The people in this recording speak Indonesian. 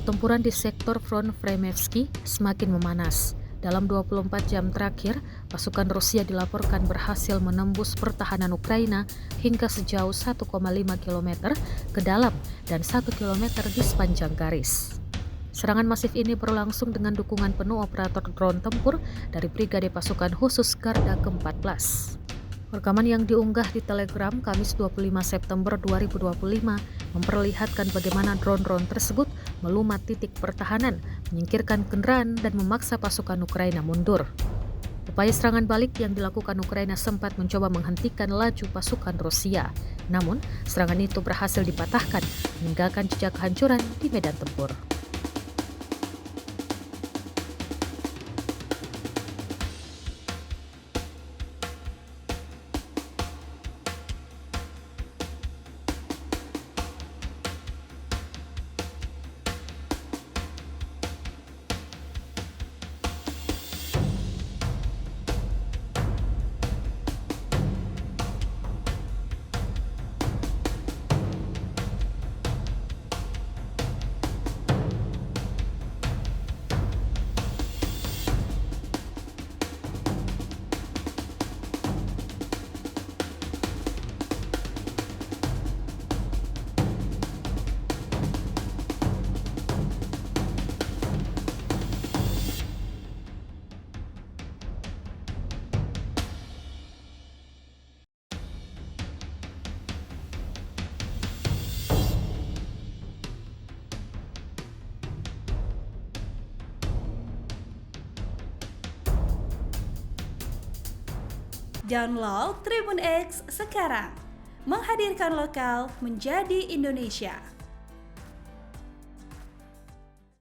Pertempuran di sektor Front Vremevsky semakin memanas. Dalam 24 jam terakhir, pasukan Rusia dilaporkan berhasil menembus pertahanan Ukraina hingga sejauh 1,5 km ke dalam dan 1 km di sepanjang garis. Serangan masif ini berlangsung dengan dukungan penuh operator drone tempur dari Brigade Pasukan Khusus Garda ke-14. Rekaman yang diunggah di Telegram Kamis 25 September 2025 memperlihatkan bagaimana drone-drone tersebut melumat titik pertahanan, menyingkirkan kendaraan, dan memaksa pasukan Ukraina mundur. Upaya serangan balik yang dilakukan Ukraina sempat mencoba menghentikan laju pasukan Rusia. Namun, serangan itu berhasil dipatahkan, meninggalkan jejak kehancuran di medan tempur. Download Tribun X sekarang, menghadirkan lokal menjadi Indonesia.